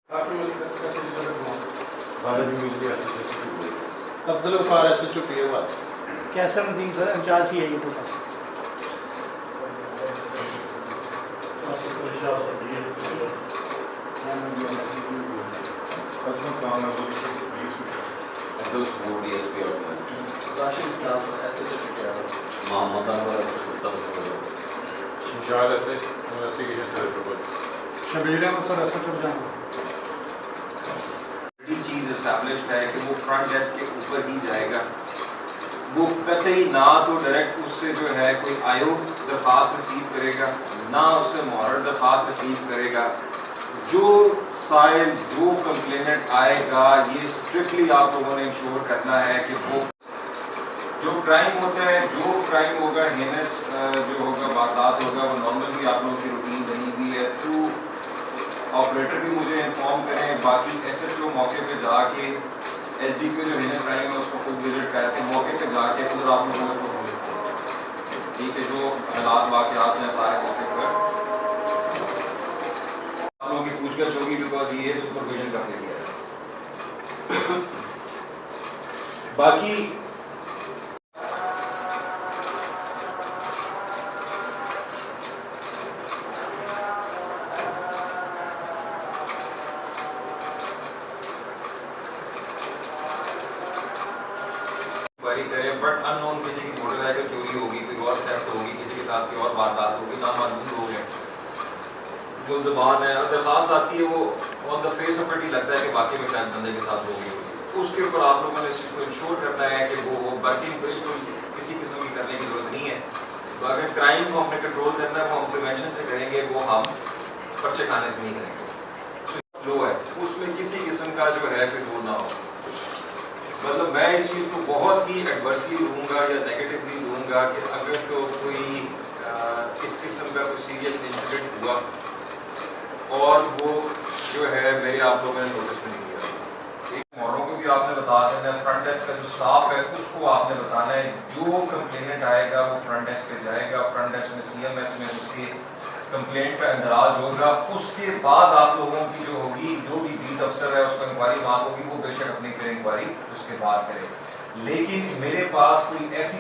Abdul Ghaffar SHO پی اے بات کیسر ندیم سر incharge سی آئی اے پاس راشد صاحب SHO چکیاڑا محمد انور شمشاد انویسٹیگیشن سر شبیر احمد سر SHO جانا بڑی چیز اسٹیبلشڈ ہے کہ وہ فرنٹ ڈیسک کے اوپر ہی جائے گا. وہ قطعی نہ تو ڈائریکٹ اس سے جو ہے کوئی آیو درخواست ریسیو کرے گا، نہ اس سے مورڈ درخواست ریسیو کرے گا. جو سائل جو کمپلینٹ آئے گا یہ اسٹرکٹلی آپ لوگوں نے انشور کرنا ہے کہ وہ جو کرائم ہوتا ہے، جو کرائم ہوگا ہینس جو ہوگا واردات ہوگا، وہ نارملی آپ لوگوں کی روٹین بنی ہوئی ہے. تھرو آپریٹر بھی مجھے انفارم کریں، باقی SHO موقع پہ جا کے SDP جو ہینس کرائم ہے اس کو خود وزٹ کر کے موقع پہ جا کے خود آپ لوگوں کو ٹھیک ہے جو حالات واقعات ہیں سارے اس کے اوپر آپ لوگوں کی پوچھ گچھ ہوگی بیکاز یہ سپرویژن کا ایریا ہے. باقی کریں بٹ ان نون کسی کی موٹر سائیکل چوری ہوگی، کوئی اور تھیفٹ ہوگی، کسی کے ساتھ کوئی اور واردات ہوگی، نامعلوم لوگ ہیں جو زبان ہے درخواست آتی ہے وہ on the face of it ہی لگتا ہے کہ باقی میں شاید بندے کے ساتھ ہوگی. اس کے اوپر آپ لوگوں نے اس چیز کو انشور کرنا ہے کہ وہ ورکنگ بالکل کسی قسم کی کرنے کی ضرورت نہیں ہے. تو اگر کرائم کو ہم نے کنٹرول کرنا ہے وہ ہم پریونشن سے کریں گے، وہ ہم پرچے کھانے سے نہیں کریں گے. فلو ہے اس میں کسی قسم کا جو ہے کہ وہ نہ ہو. مطلب میں اس چیز کو بہت ہی ایڈورسلی لوں گا یا نیگیٹولی لوں گا کہ اگر تو کوئی اس قسم کا کوئی سیریس انسیڈنٹ ہوا اور وہ جو ہے میرے آپ لوگوں نے نوٹس میں نہیں دیا. ایک موروں کو بھی آپ نے بتا دینا ہے، فرنٹ ڈیسک کا جو اسٹاف ہے اس کو آپ نے بتانا ہے جو کمپلینٹ آئے گا وہ فرنٹ ڈیسک پہ جائے گا. فرنٹ ڈیسک میں CMS میں اس کے کمپلینٹ کا اندراج ہوگا. اس کے بعد آپ لوگوں کی جو ہوگی جو بھی بیٹ افسر ہے اس کو انکوائری مانگ ہوگی وہ بے شک اپنی پھر انکوائری اس کے بعد کرے. لیکن میرے پاس کوئی ایسی